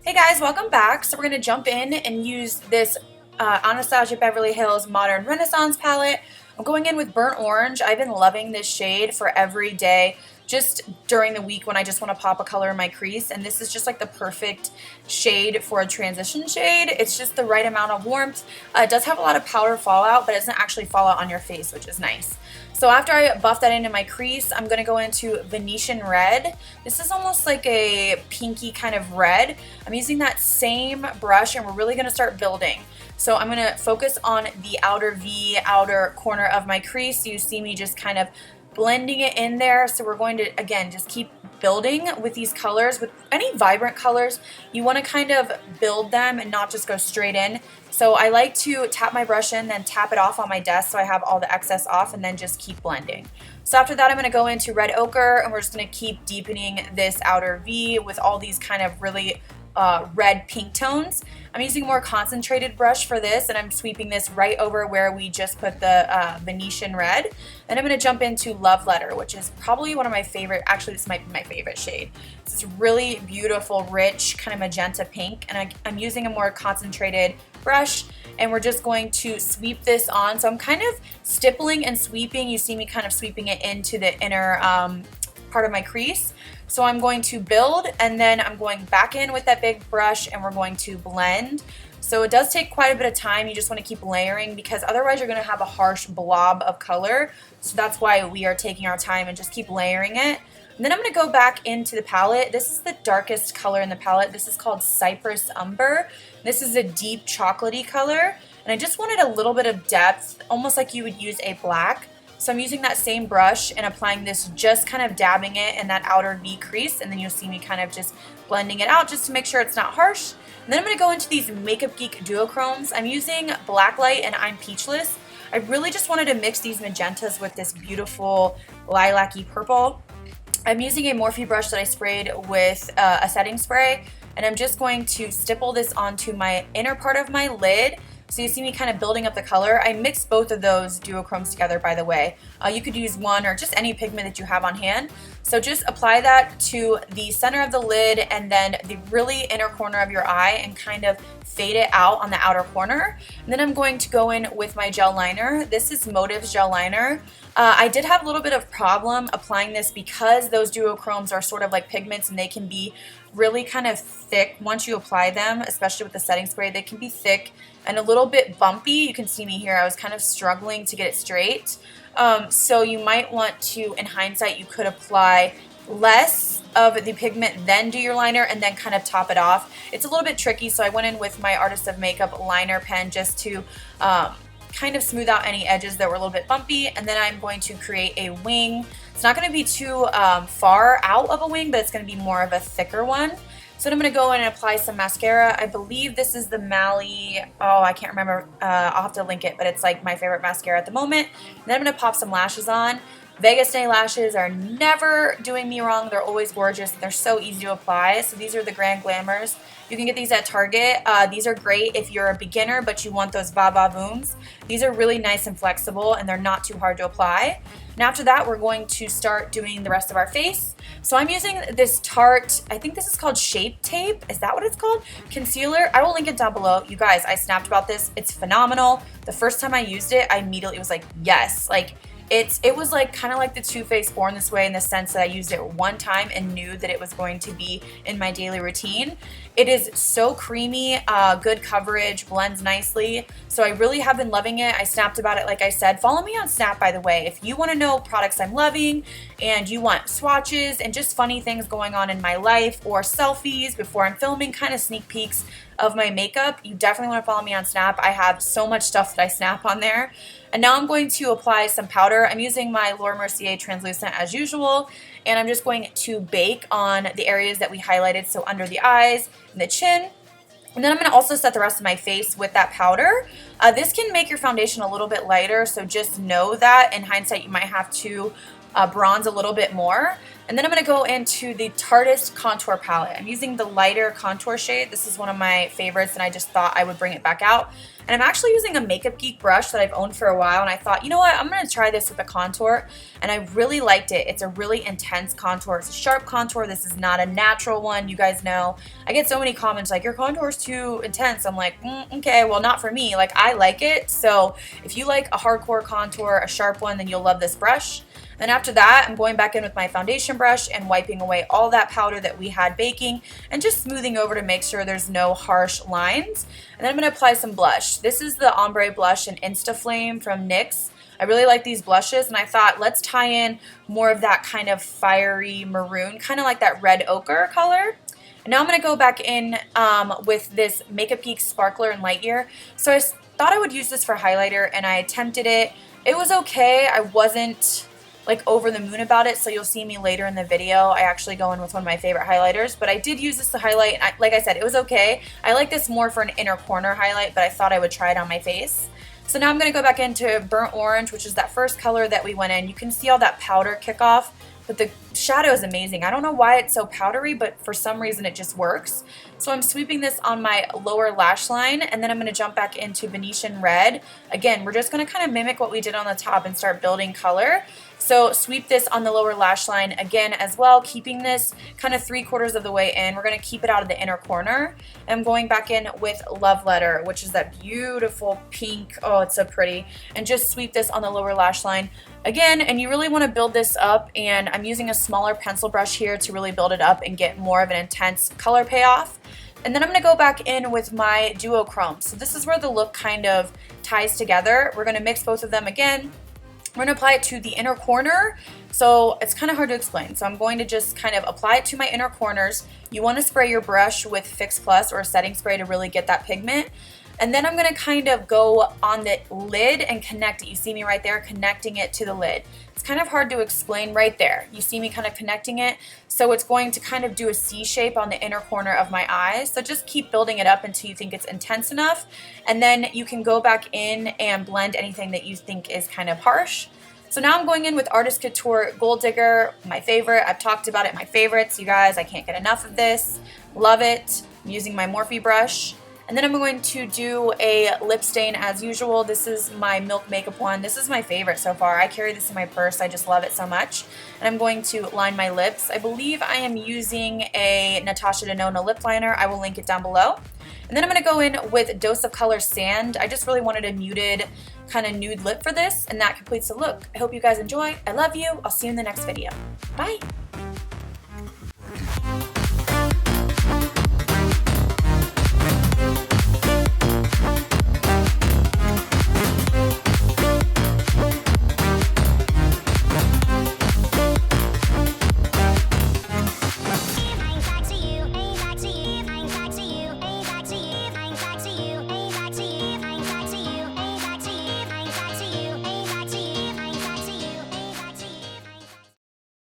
Hey guys, welcome back. So we're going to jump in and use this Anastasia Beverly Hills Modern Renaissance palette. I'm going in with burnt orange. I've been loving this shade for every day, just during the week when I just want to pop a color in my crease, and this is just like the perfect shade for a transition shade. It's just the right amount of warmth. It does have a lot of powder fallout, but it doesn't actually fall out on your face, which is nice. So after I buff that into my crease, I'm going to go into Venetian red. This is almost like a pinky kind of red. I'm using that same brush and we're really going to start building. So I'm going to focus on the outer V, outer corner of my crease. You see me just kind of blending it in there. So we're going to, again, just keep building with these colors. With any vibrant colors, you want to kind of build them and not just go straight in. So I like to tap my brush in, then tap it off on my desk so I have all the excess off, and then just keep blending. So after that, I'm going to go into red ochre, and we're just going to keep deepening this outer V with all these kind of really red pink tones. I'm using a more concentrated brush for this, and I'm sweeping this right over where we just put the Venetian red. Then I'm going to jump into Love Letter, which is probably one of my favorite, actually this might be my favorite shade. It's this really beautiful, rich, kind of magenta pink, and I'm using a more concentrated brush, and we're just going to sweep this on. So I'm kind of stippling and sweeping. You see me kind of sweeping it into the inner part of my crease. So I'm going to build, and then I'm going back in with that big brush, and we're going to blend. So it does take quite a bit of time. You just want to keep layering, because otherwise you're going to have a harsh blob of color. So that's why we are taking our time and just keep layering it. And then I'm going to go back into the palette. This is the darkest color in the palette. This is called CYPRUS Umber. This is a deep chocolatey color, and I just wanted a little bit of depth, almost like you would use a black. So I'm using that same brush and applying this, just kind of dabbing it in that outer V crease, and then you'll see me kind of just blending it out just to make sure it's not harsh. And then I'm going to go into these Makeup Geek duochromes. I'm using Blacklight and I'm Peachless. I really just wanted to mix these magentas with this beautiful lilac-y purple. I'm using a Morphe brush that I sprayed with a setting spray, and I'm just going to stipple this onto my inner part of my lid. So you see me kind of building up the color. I mixed both of those duochromes together, by the way. You could use one or just any pigment that you have on hand. So just apply that to the center of the lid and then the really inner corner of your eye, and kind of fade it out on the outer corner. And then I'm going to go in with my gel liner. This is Motives gel liner. I did have a little bit of problem applying this because those duochromes are sort of like pigments, and they can be really kind of thick once you apply them, especially with the setting spray. They can be thick and a little bit bumpy. You can see me here. I was kind of struggling to get it straight. So you might want to, in hindsight, you could apply less of the pigment, then do your liner, and then kind of top it off. It's a little bit tricky, so I went in with my Artist of Makeup liner pen just to kind of smooth out any edges that were a little bit bumpy. And then I'm going to create a wing. It's not going to be too far out of a wing, but it's going to be more of a thicker one. So then I'm going to go in and apply some mascara. I believe this is the Mally, oh, I can't remember. I'll have to link it, but it's like my favorite mascara at the moment. And then I'm going to pop some lashes on. Vegas Day lashes are never doing me wrong. They're always gorgeous. They're so easy to apply. So these are the Grand Glamours. You can get these at Target. These are great if you're a beginner but you want those va-va-vooms. These are really nice and flexible, and they're not too hard to apply. And after that, we're going to start doing the rest of our face. So I'm using this Tarte, I think this is called Shape Tape. Is that what it's called? Concealer. I will link it down below. You guys, I snapped about this. It's phenomenal. The first time I used it, I immediately was like, yes. Like, it was like kind of like the Too Faced Born This Way, in the sense that I used it one time and knew that it was going to be in my daily routine. It is so creamy, good coverage, blends nicely. So I really have been loving it. I snapped about it, like I said. Follow me on Snap, by the way. If you want to know products I'm loving and you want swatches and just funny things going on in my life, or selfies before I'm filming, kind of sneak peeks of my makeup, you definitely want to follow me on Snap. I have so much stuff that I snap on there. And now I'm going to apply some powder. I'm using my Laura Mercier translucent as usual, and I'm just going to bake on the areas that we highlighted, so under the eyes and the chin. And then I'm going to also set the rest of my face with that powder. This can make your foundation a little bit lighter, so just know that in hindsight you might have to bronze a little bit more. And then I'm going to go into the TARTEIST contour palette. I'm using the lighter contour shade. This is one of my favorites, and I just thought I would bring it back out. And I'm actually using a Makeup Geek brush that I've owned for a while, and I thought, you know what, I'm going to try this with a contour, and I really liked it. It's a really intense contour. It's a sharp contour. This is not a natural one. You guys know, I get so many comments like, your contour is too intense. I'm like, okay, well, not for me. Like, I like it. So if you like a hardcore contour, a sharp one, then you'll love this brush. Then after that, I'm going back in with my foundation brush and wiping away all that powder that we had baking and just smoothing over to make sure there's no harsh lines. And then I'm going to apply some blush. This is the Ombre blush in Insta Flame from NYX. I really like these blushes, and I thought let's tie in more of that kind of fiery maroon, kind of like that red ochre color. And now I'm going to go back in with this Makeup Geek Sparkler in Light Year. So I thought I would use this for highlighter, and I attempted it. It was okay. I wasn't like over the moon about it, so you'll see me later in the video. I actually go in with one of my favorite highlighters, but I did use this to highlight, and like I said, it was okay. I like this more for an inner corner highlight, but I thought I would try it on my face. So now I'm going to go back into Burnt Orange, which is that first color that we went in. You can see all that powder kick off, but the shadow is amazing. I don't know why it's so powdery, but for some reason it just works. So I'm sweeping this on my lower lash line, and then I'm going to jump back into Venetian Red. Again, we're just going to kind of mimic what we did on the top and start building color. So sweep this on the lower lash line again as well, keeping this kind of 3/4 of the way in. We're going to keep it out of the inner corner. I'm going back in with Love Letter, which is that beautiful pink. Oh, it's so pretty. And just sweep this on the lower lash line again. And you really want to build this up, and I'm using a smaller pencil brush here to really build it up and get more of an intense color payoff. And then I'm going to go back in with my duochrome. So this is where the look kind of ties together. We're going to mix both of them again. We're going to apply it to the inner corner, so it's kind of hard to explain. So I'm going to just kind of apply it to my inner corners. You want to spray your brush with Fix Plus or a setting spray to really get that pigment. And then I'm going to kind of go on the lid and connect it. You see me right there connecting it to the lid. It's kind of hard to explain right there. You see me kind of connecting it. So it's going to kind of do a C shape on the inner corner of my eyes. So just keep building it up until you think it's intense enough. And then you can go back in and blend anything that you think is kind of harsh. So now I'm going in with Artist Couture Gold Digger, my favorite. I've talked about it, my favorites. You guys, I can't get enough of this. Love it. I'm using my Morphe brush. And then I'm going to do a lip stain as usual. This is my Milk Makeup one. This is my favorite so far. I carry this in my purse. I just love it so much. And I'm going to line my lips. I believe I am using a Natasha Denona lip liner. I will link it down below. And then I'm going to go in with Dose of Color Sand. I just really wanted a muted kind of nude lip for this, and that completes the look. I hope you guys enjoy. I love you. I'll see you in the next video. Bye.